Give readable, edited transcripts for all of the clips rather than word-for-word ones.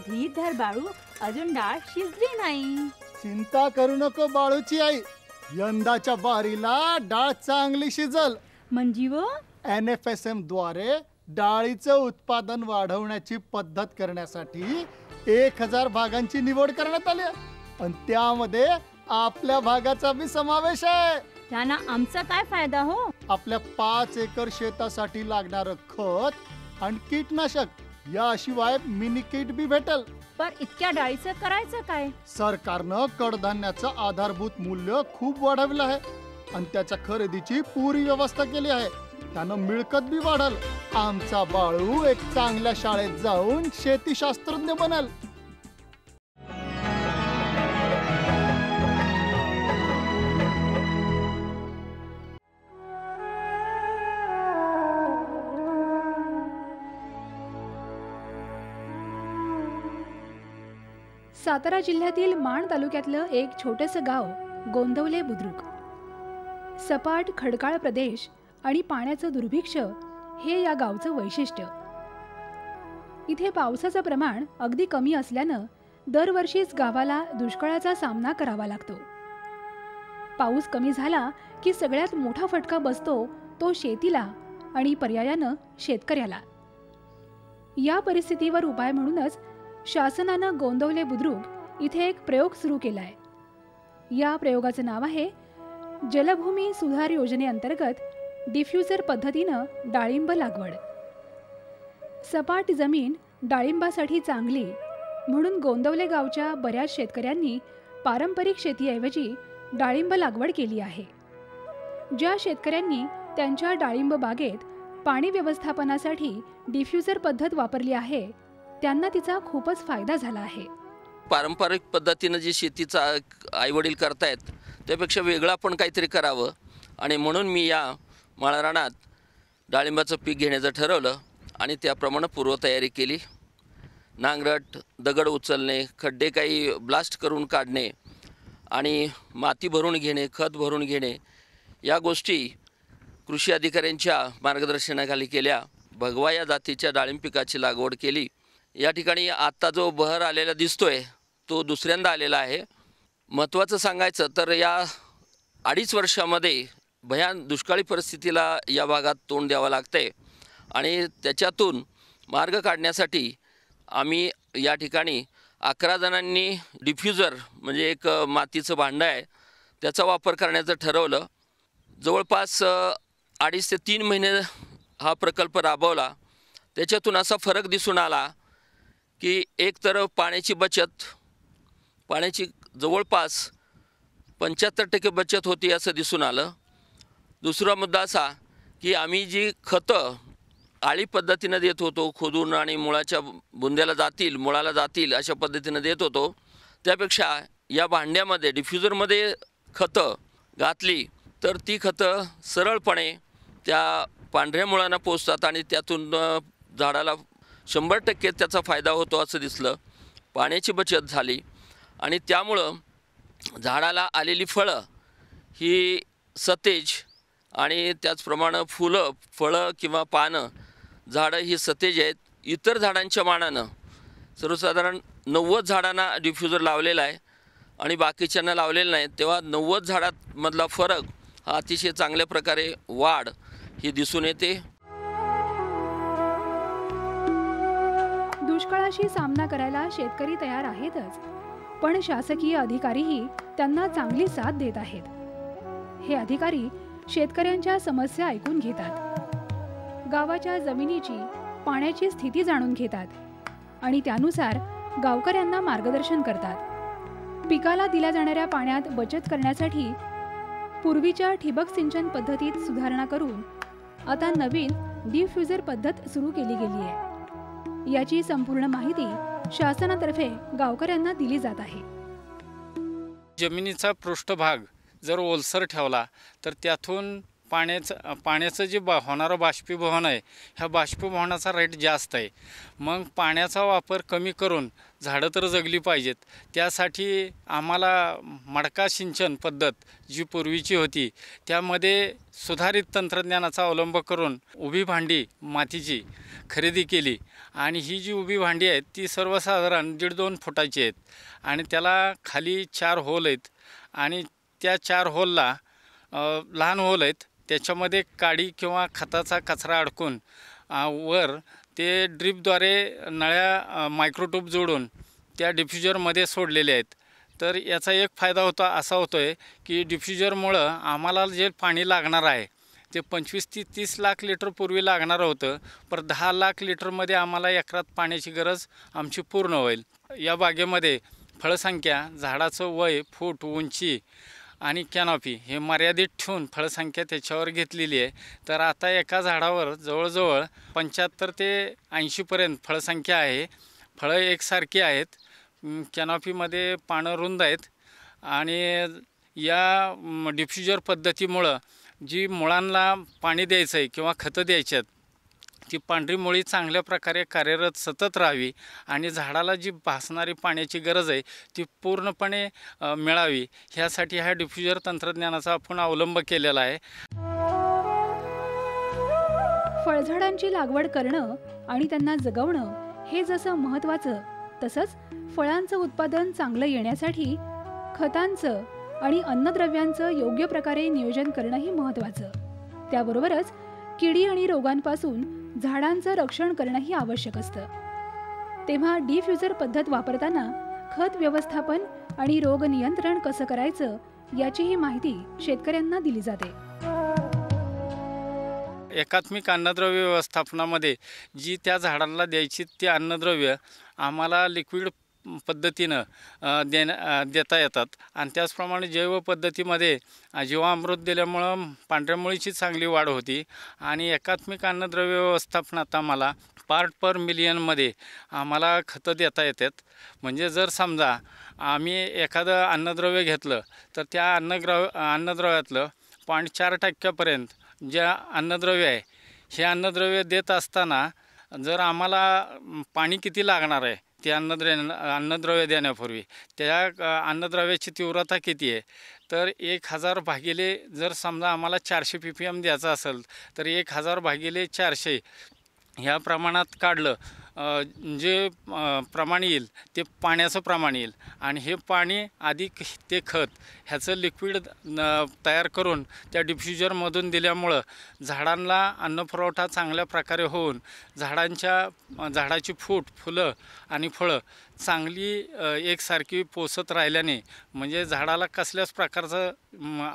धीर बाळू, अजून डाळ शिजली नाही. चिंता करू नको बाळूची आई, यंदाच्या बारीला डाळ चांगली शिजल. म्हणजे व NFSM द्वारे डाळीचं उत्पादन वाढवण्याची पद्धत करण्यासाठी 1000 भागांची निवड करण्यात आली आहे. आणि त्यामध्ये आपल्या भागाचा बी समावेश आहे. त्यांना आमचा काय फायदा हो? आपल्या 5 एकर शेतासाठी लागणारं खत आणि कीटनाशक याशिवाय मिनी किट बी भेटल. पर इतक्या डाळीचं करायचं काय? सरकारनं कडधान्याचं आधारभूत मूल्य खूप वाढवलं आहे आणि त्याच्या खरेदीची पुरी व्यवस्था केली आहे. त्यानं मिळकत बी वाढल. आमचा बाळू एक चांगल्या शाळेत जाऊन शेतीशास्त्रज्ञ बनल. सातारा जिल्ह्यातील माण तालुक्यातलं एक छोटंसं गाव गोंदवले बुद्रुक. सपाट खडकाळ प्रदेश आणि पाण्याचं दुर्भिक्ष्य हे या गावचं वैशिष्ट्य. इथे पावसाचं प्रमाण अगदी कमी असल्यानं दरवर्षीच गावाला दुष्काळाचा सामना करावा लागतो. पाऊस कमी झाला की सगळ्यात मोठा फटका बसतो तो शेतीला आणि पर्यायानं शेतकऱ्याला. या परिस्थितीवर उपाय म्हणूनच शासनानं गोंदवले बुद्रुक इथे एक प्रयोग सुरू केलाय. या प्रयोगाचं नाव आहे जलभूमी सुधार योजनेअंतर्गत डिफ्युजर पद्धतीनं डाळिंब लागवड. सपाट जमीन डाळिंबासाठी चांगली म्हणून गोंदवले गावच्या बऱ्याच शेतकऱ्यांनी पारंपरिक शेतीऐवजी डाळिंब लागवड केली आहे. ज्या शेतकऱ्यांनी त्यांच्या डाळिंब बागेत पाणी व्यवस्थापनासाठी डिफ्युजर पद्धत वापरली आहे त्यांना तिचा खूपच फायदा झाला आहे. पारंपरिक पद्धतीनं जी शेतीचा आईवडील करतायत त्यापेक्षा वेगळा पण काहीतरी करावं आणि म्हणून मी या माळरानात डाळिंबाचं पीक घेण्याचं ठरवलं आणि त्याप्रमाणे पूर्वतयारी केली. नांगरट, दगड उचलणे, खड्डे काही ब्लास्ट करून काढणे आणि माती भरून घेणे, खत भरून घेणे या गोष्टी कृषी अधिकाऱ्यांच्या मार्गदर्शनाखाली केल्या. भगवा या जातीच्या डाळिंब पिकाची लागवड केली. या ठिकाणी आत्ता जो बहर आलेला दिसतोय तो दुसऱ्यांदा आलेला आहे. महत्त्वाचं सांगायचं तर या 2.5 वर्षामध्ये भयान दुष्काळी परिस्थितीला या भागात तोंड द्यावं लागतंय आणि त्याच्यातून मार्ग काढण्यासाठी आम्ही या ठिकाणी 11 जणांनी डिफ्युजर म्हणजे एक मातीचं भांडं आहे त्याचा वापर करण्याचं ठरवलं. जवळपास 2.5 ते 3 महिने हा प्रकल्प राबवला. त्याच्यातून असा फरक दिसून आला की एक तर पाण्याची जवळपास 75% बचत होती असं दिसून आलं. दुसरा मुद्दा असा की आम्ही जी खतं आळी पद्धतीनं देत होतो, खोदून आणि मुळाच्या बुंद्याला जातील अशा पद्धतीनं देत होतो, त्यापेक्षा या भांड्यामध्ये डिफ्युजरमध्ये खतं घातली तर ती खतं सरळपणे त्या पांढऱ्या मुळांना पोचतात आणि त्यातून झाडाला 100% त्याचा फायदा होतो असं दिसलं. पाण्याची बचत झाली आणि त्यामुळं झाडाला आलेली फळं ही सतेज आणि त्याचप्रमाणे फळं किंवा पानं झाडं ही सतेज आहेत. इतर झाडांच्या मानानं सर्वसाधारण 90 झाडांना डिफ्युजर लावलेला आहे आणि बाकीच्यांना लावलेलं नाही. तेव्हा 90 झाडांमधला फरक हा अतिशय चांगल्या प्रकारे वाढ ही दिसून येते. दुष्काळाशी सामना करायला शेतकरी तयार आहेतच, पण शासकीय अधिकारीही त्यांना चांगली साथ देत आहेत. हे अधिकारी शेतकऱ्यांच्या समस्या ऐकून घेतात, गावाच्या जमिनीची पाण्याची स्थिती जाणून घेतात आणि त्यानुसार गावकऱ्यांना मार्गदर्शन करतात. पिकाला दिल्या जाणाऱ्या पाण्यात बचत करण्यासाठी पूर्वीच्या ठिबक सिंचन पद्धतीत सुधारणा करून आता नवीन डिफ्युजर पद्धत सुरू केली गेली आहे. याची संपूर्ण माहिती शासनातर्फे गावकऱ्यांना दिली जात आहे. जमिनीचा पृष्ठभाग जर ओलसर ठेवला तर त्यातून पाण्याचं जे होणारं बाष्पीभवन आहे ह्या बाष्पीभवनाचा रेट जास्त आहे. मग पाण्याचा वापर कमी करून झाडं तर जगली पाहिजेत. त्यासाठी आम्हाला मडका सिंचन पद्धत जी पूर्वीची होती त्यामध्ये सुधारित तंत्रज्ञानाचा अवलंब करून उभी भांडी मातीची खरेदी केली आणि ही जी उभी भांडी आहेत ती सर्वसाधारण 1.5-2 फुटाची आहेत आणि त्याला खाली 4 होल आहेत आणि त्या 4 होलला लहान होल आहेत, त्याच्यामध्ये काडी किंवा खताचा कचरा अडकून वर ते ड्रीपद्वारे नळ्या मायक्रोट्यूब जोडून त्या डिफ्युजरमध्ये सोडलेले आहेत. तर याचा एक फायदा असा होतोय की डिफ्युजरमुळं आम्हाला जे पाणी लागणार आहे ते 25 ते 30 लाख लिटर पूर्वी लागणारं होतं, पण 10 लाख लिटरमध्ये आम्हाला एकरात पाण्याची गरज आमची पूर्ण होईल. या बागेमध्ये फळसंख्या, झाडाचं वय, फूट, उंची आणि कॅनॉपी हे मर्यादित ठेवून फळसंख्या त्याच्यावर घेतलेली आहे. तर आता एका झाडावर जवळजवळ 75 ते 80पर्यंत फळसंख्या आहे. फळं एकसारखी आहेत, कॅनॉपीमध्ये पानं रुंद आहेत आणि या डिफ्युजर पद्धतीमुळं जी मुळांना पाणी द्यायचं आहे किंवा खतं द्यायची आहेत ती पांढरी मुळी चांगल्या प्रकारे कार्यरत सतत राहावी आणि झाडाला जी भासणारी पाण्याची गरज आहे ती पूर्णपणे मिळावी, ह्यासाठी ह्या डिफ्युजर तंत्रज्ञानाचा आपण अवलंब केलेला आहे. फळझाडांची लागवड करणं आणि त्यांना जगवणं हे जसं महत्त्वाचं, तसंच फळांचं उत्पादन चांगलं येण्यासाठी खतांचं आणि अन्नद्रव्यांचं योग्य प्रकारे नियोजन करणंही महत्त्वाचं. त्याबरोबरच किडी आणि रोगांपासून झाडांचं रक्षण करणंही आवश्यक असतं. तेव्हा डिफ्युजर पद्धत वापरताना खत व्यवस्थापन आणि रोग नियंत्रण कसं करायचं याचीही माहिती शेतकऱ्यांना दिली जाते. एकात्मिक अन्नद्रव्य व्यवस्थापनामध्ये जी त्या झाडांना द्यायची ती अन्नद्रव्य आम्हाला लिक्विड पद्धतीनं देता येतात आणि त्याचप्रमाणे जैव पद्धतीमध्ये जीवामृत दिल्यामुळं पांढऱ्या मुळीची चांगली वाढ होती आणि एकात्मिक अन्नद्रव्य व्यवस्थापनात आम्हाला पार्ट पर मिलियनमध्ये आम्हाला खतं देता येतात. म्हणजे जर समजा आम्ही एखादं अन्नद्रव्य घेतलं तर त्या अन्नद्रव्यातलं 0.4% ज्या अन्नद्रव्य आहे हे अन्नद्रव्य देत असताना जर आम्हाला पाणी किती लागणार आहे ते अन्नद्रव्य देण्यापूर्वी त्या अन्नद्रव्याची तीव्रता किती आहे तर 1000 भागिले जर समजा आम्हाला 400 ppm द्यायचं असेल तर 1000 भागिले 400 ह्या प्रमाणात काढलं जे प्रमाण येईल ते पाण्याचं प्रमाण येईल आणि हे पाणी अधिक ते खत ह्याचं लिक्विड तयार करून त्या डिफ्युजरमधून दिल्यामुळं झाडांना अन्नपुरवठा चांगल्या प्रकारे होऊन झाडाची फूट, फुलं आणि फळं चांगली एकसारखी पोसत राहिल्याने म्हणजे झाडाला कसल्याच प्रकारचं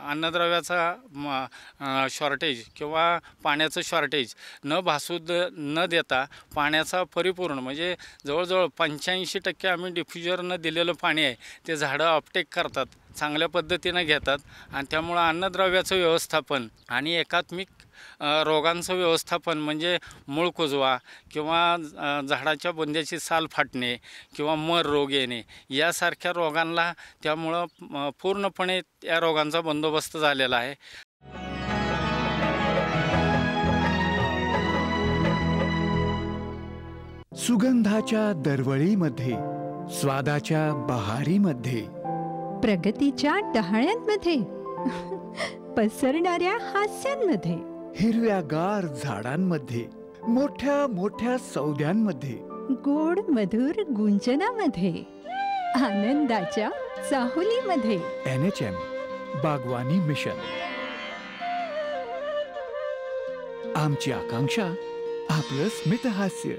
अन्नद्रव्याचा शॉर्टेज किंवा पाण्याचं शॉर्टेज न भासू न देता पाण्याचा परिपूर्ण म्हणजे जवळजवळ 85% आम्ही डिफ्युजरनं दिलेलं पाणी आहे ते झाडं अपटेक करतात, चांगल्या पद्धतीनं घेतात आणि त्यामुळं अन्नद्रव्याचं व्यवस्थापन आणि एकात्मिक रोगांचं व्यवस्थापन म्हणजे मूळ कुजवा किंवा झाडाच्या बुंद्याची साल फाटणे किंवा मर रोग येणे यासारख्या रोगांना त्यामुळं पूर्णपणे त्या रोगांचा बंदोबस्त झालेला आहे. सुगंधाच्या दरवळीमध्ये, स्वादाच्या बहारीमध्ये, प्रगतीच्या डहाळ्यांमध्ये, पसरणाऱ्या हास्यांमध्ये, हिरव्यागार झाडांमध्ये, मोठ्या मोठ्या सौद्यांमध्ये, गोड मधुर गुंजनामध्ये, आनंदाच्या चाहुलीमध्ये. NHM बागवानी मिशन. आमची आकांक्षा आपलं स्मितहास्य.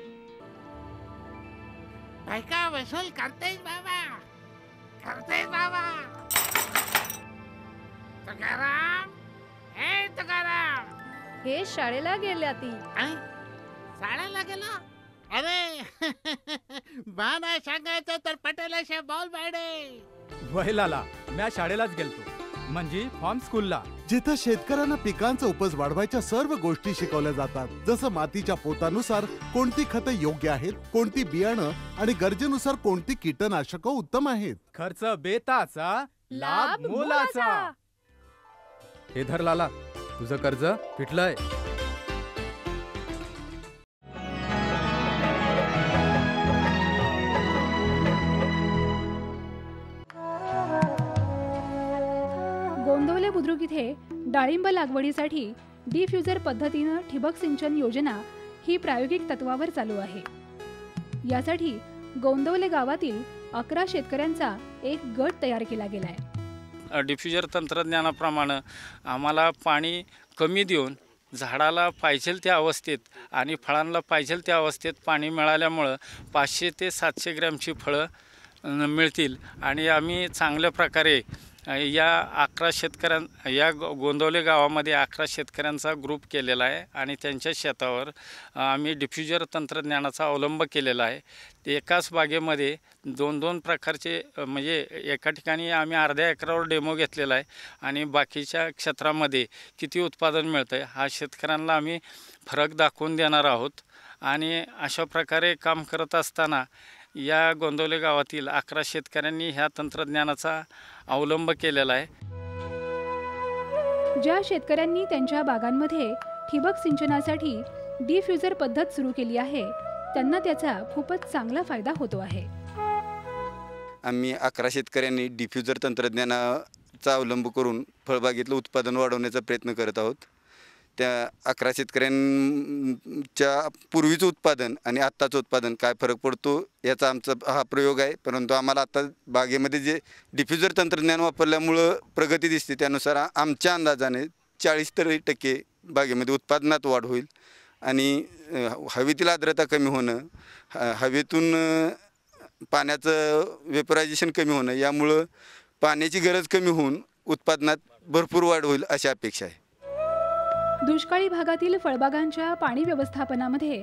ऐका वसूल करतेस बाबा, करतेस बाबा. तुकाराम, हे तुकाराम. हे शाळेला गेल्या ती. शाळेला गेला? अरे बा नाही सांगायचं तर पटेलाशा बॉल बायडे. वहिलाला म्या शाळेलाच गेलतो म्हणजे फॉर्म स्कूलला, जिथं शेतकऱ्यांना पिकांचा उपज वाढवायच्या सर्व गोष्टी शिकवल्या जातात. जसं मातीच्या पोतानुसार कोणती खतं योग्य आहेत, कोणती बियाणं आणि गरजेनुसार कोणती कीटकनाशकं उत्तम आहेत. खर्च बेताचा, लाभ मोलाचा. हे धर लाला, तुझं कर्ज फिटलंय. बुद्रुक इथे डाळिंब लागवडीसाठी डिफ्युजर पद्धतीनं ठिबक सिंचन योजना ही प्रायोगिक तत्वावर चालू आहे. यासाठी गोंदवले गावातील 11 शेतकऱ्यांचा एक गट तयार केला गेलाय. डिफ्युजर तंत्रज्ञानाप्रमाणे आम्हाला पाणी कमी देऊन झाडाला पाहिजे त्या अवस्थेत आणि फळांना पाहिजे त्या अवस्थेत पाणी मिळाल्यामुळं 500 ते 700 ग्रॅमची फळं मिळतील आणि आम्ही चांगल्या प्रकारे या 11 या गोंदवले गावामध्ये 11 शेतकऱ्यांचा ग्रुप केलेला आहे आणि त्यांच्या शेतावर आम्ही डिफ्युजर तंत्रज्ञानाचा अवलंब केलेला आहे. एकाच बागेमध्ये 2-2 प्रकारचे म्हणजे एका ठिकाणी आम्ही अर्ध्या एकरावर डेमो घेतलेला आहे आणि बाकीच्या क्षेत्रामध्ये किती उत्पादन मिळतं आहे हा शेतकऱ्यांना आम्ही फरक दाखवून देणार आहोत. आणि अशा प्रकारे काम करत असताना या गोंदवले गावातील 11 शेतकऱ्यांनी ह्या तंत्रज्ञानाचा अवलंब केलेला आहे. ज्या शेतकऱ्यांनी त्यांच्या बागांमध्ये ठिबक सिंचनासाठी डिफ्युजर पद्धत सुरू केली आहे त्यांना त्याचा खूपच चांगला फायदा होतो आहे. आम्ही 11 शेतकऱ्यांनी डिफ्युजर तंत्रज्ञानाचा अवलंब करून फळबागेतलं उत्पादन वाढवण्याचा प्रयत्न करत आहोत. त्या 11 शेतकऱ्यांच्या पूर्वीचं उत्पादन आणि आत्ताचं उत्पादन काय फरक पडतो याचा आमचा हा प्रयोग आहे. परंतु आम्हाला आता बागेमध्ये जे डिफ्युजर तंत्रज्ञान वापरल्यामुळं प्रगती दिसते त्यानुसार आमच्या अंदाजाने 40% बागेमध्ये उत्पादनात वाढ होईल आणि हवेतील आर्द्रता कमी होणं, हवेतून पाण्याचं वेपरायझेशन कमी होणं यामुळं पाण्याची गरज कमी होऊन उत्पादनात भरपूर वाढ होईल अशी अपेक्षा आहे. दुष्काळी भागातील फळबागांच्या पाणी व्यवस्थापनामध्ये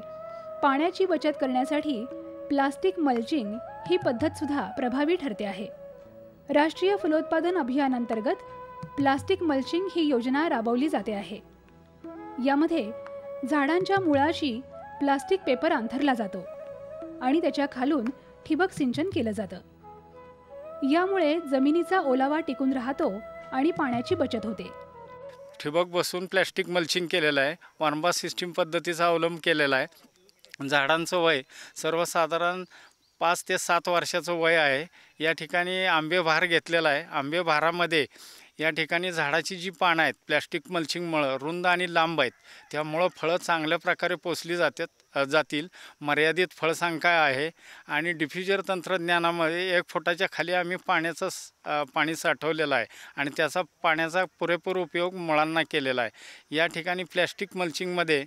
पाण्याची बचत करण्यासाठी प्लास्टिक मल्चिंग ही पद्धत सुद्धा प्रभावी ठरते आहे. राष्ट्रीय फलोत्पादन अभियानांतर्गत प्लास्टिक मल्चिंग ही योजना राबवली जाते आहे. यामध्ये झाडांच्या मुळाशी प्लास्टिक पेपर अंथरला जातो आणि त्याच्या खालून ठिबक सिंचन केलं जातं. यामुळे जमिनीचा ओलावा टिकून राहतो आणि पाण्याची बचत होते. ठिबक बसून प्लॅस्टिक मल्चिंग केलेलं आहे. वार्मबा सिस्टीम पद्धतीचा अवलंब केलेला आहे. झाडांचं वय सर्वसाधारण 5 ते 7 वर्षाचं वय आहे. या ठिकाणी आंबेबहार घेतलेला आहे. आंबेबहारामध्ये या ठिकाणी झाडाची जी पानं आहेत प्लॅस्टिक मल्चिंगमुळं रुंद आणि लांब आहेत त्यामुळं फळं चांगल्या प्रकारे पोचली जातील. मर्यादित फळसंख्या आहे आणि डिफ्युजर तंत्रज्ञानामध्ये 1 फुटाच्या खाली आम्ही पाणी साठवलेलं आहे आणि त्याचा पाण्याचा पुरेपूर उपयोग मुळांना केलेला आहे. या ठिकाणी प्लॅस्टिक मल्चिंगमध्ये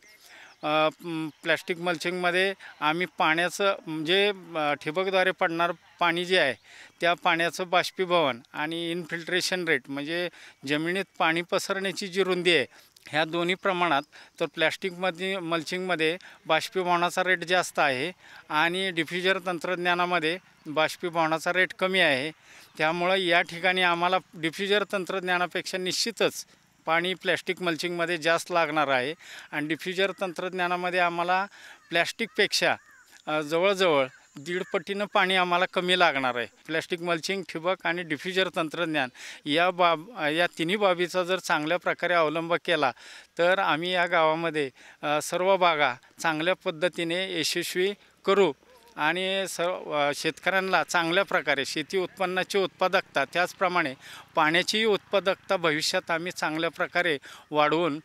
आम्ही पाण्याचं म्हणजे ठिबकद्वारे पडणारं पाणी जे आहे त्या पाण्याचं बाष्पीभवन आणि इनफिल्ट्रेशन रेट म्हणजे जमिनीत पाणी पसरण्याची जी रुंदी आहे ह्या दोन्ही प्रमाणात तर मल्चिंगमध्ये बाष्पीभवनाचा रेट जास्त आहे आणि डिफ्युजर तंत्रज्ञानामध्ये बाष्पीभवनाचा रेट कमी आहे. त्यामुळं या ठिकाणी आम्हाला डिफ्युजर तंत्रज्ञानापेक्षा निश्चितच पाणी प्लॅस्टिक मल्चिंगमध्ये जास्त लागणार आहे आणि डिफ्युजर तंत्रज्ञानामध्ये आम्हाला प्लॅस्टिकपेक्षा जवळजवळ 1.5 पटीनं पाणी आम्हाला कमी लागणार आहे. प्लॅस्टिक मल्चिंग, ठिबक आणि डिफ्युजर तंत्रज्ञान या तिन्ही बाबीचा जर चांगल्या प्रकारे अवलंब केला तर आम्ही या गावामध्ये सर्व बागा चांगल्या पद्धतीने यशस्वी करू आणि शेतकऱ्यांना चांगल्या प्रकारे शेती उत्पन्नाची उत्पादकता त्याचप्रमाणे पाण्याचीही उत्पादकता भविष्यात आम्ही चांगल्या प्रकारे वाढवून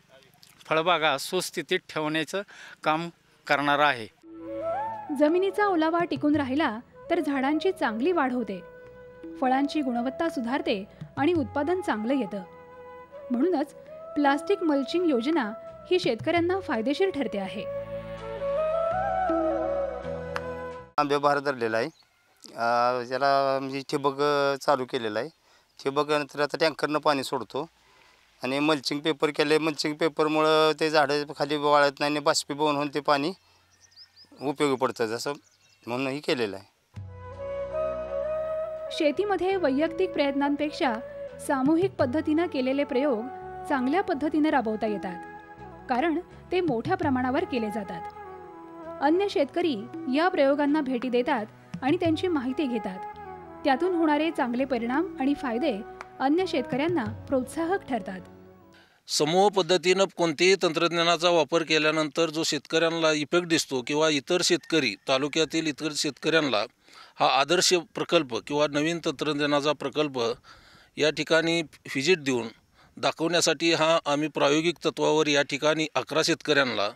फळबागा सुस्थितीत ठेवण्याचं काम करणार आहे. जमिनीचा ओलावा टिकून राहिला तर झाडांची चांगली वाढ होते, फळांची गुणवत्ता सुधारते आणि उत्पादन चांगलं येतं. म्हणूनच प्लास्टिक मल्चिंग योजना ही शेतकऱ्यांना फायदेशीर ठरते आहे. आंबेबहार धरलेला आहे. त्याला म्हणजे ठिबक चालू केलेलं आहे. ठिबक नंतर आता टँकरनं पाणी सोडतो आणि मल्चिंग पेपर केले. मल्चिंग पेपरमुळं ते झाडं खाली वाळत नाही आणि बाष्पीभवन होऊन ते पाणी उपयोगी पडतं जसं म्हणूनही केलेलं आहे. शेतीमध्ये वैयक्तिक प्रयत्नांपेक्षा सामूहिक पद्धतीनं केलेले प्रयोग चांगल्या पद्धतीनं राबवता येतात कारण ते मोठ्या प्रमाणावर केले जातात. अन्य शेतकरी या प्रयोगांना भेटी देतात आणि त्यांची माहिती घेतात. त्यातून होणारे चांगले परिणाम आणि फायदे अन्य शेतकऱ्यांना प्रोत्साहक ठरतात. समूह पद्धतीनं कोणत्याही तंत्रज्ञानाचा वापर केल्यानंतर जो शेतकऱ्यांना इफेक्ट दिसतो किंवा इतर शेतकरी तालुक्यातील इतर शेतकऱ्यांना हा आदर्श प्रकल्प किंवा नवीन तंत्रज्ञानाचा प्रकल्प या ठिकाणी व्हिजिट देऊन दाखवण्यासाठी हा आम्ही प्रायोगिक तत्वावर या ठिकाणी 11 शेतकऱ्यांना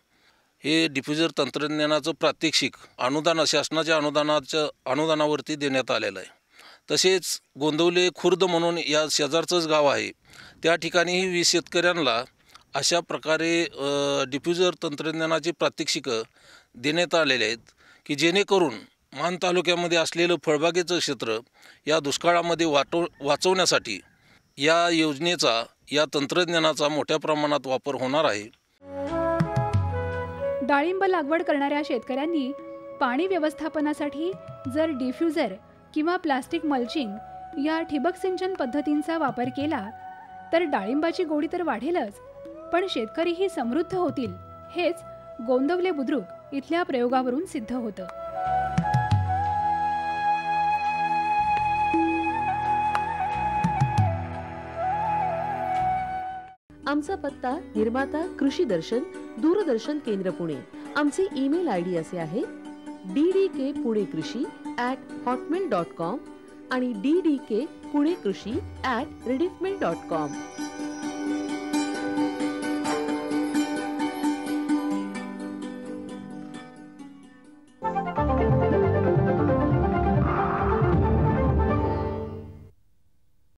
हे डिफ्युजर तंत्रज्ञानाचं प्रात्यक्षिक शासनाच्या अनुदानावरती देण्यात आलेलं आहे. तसेच गोंदवले खुर्द म्हणून या शेजारचंच गाव आहे, त्या ठिकाणीही 20 शेतकऱ्यांना अशा प्रकारे डिफ्युजर तंत्रज्ञानाची प्रात्यक्षिकं देण्यात आलेले आहेत की जेणेकरून मान तालुक्यामध्ये असलेलं फळबागेचं क्षेत्र या दुष्काळामध्ये वाचवण्यासाठी या योजनेचा, या तंत्रज्ञानाचा मोठ्या प्रमाणात वापर होणार आहे. डाळिंब लागवड करणाऱ्या शेतकऱ्यांनी पाणी व्यवस्थापनासाठी जर डिफ्युजर किंवा प्लास्टिक मल्चिंग या ठिबक सिंचन पद्धतींचा वापर केला तर डाळिंबाची गोडी तर वाढेलच, पण शेतकरीही समृद्ध होतील, हेच गोंदवले बुद्रुक इथल्या प्रयोगावरून सिद्ध होतं. आमचा पत्ता निर्माता कृषी दर्शन, दूरदर्शन केंद्र पुणे. आमचे ईमेल ID असे आहे ddkpuneKrishi@hotmail.com आणि ddkpuneKrishi@rediffmail.com.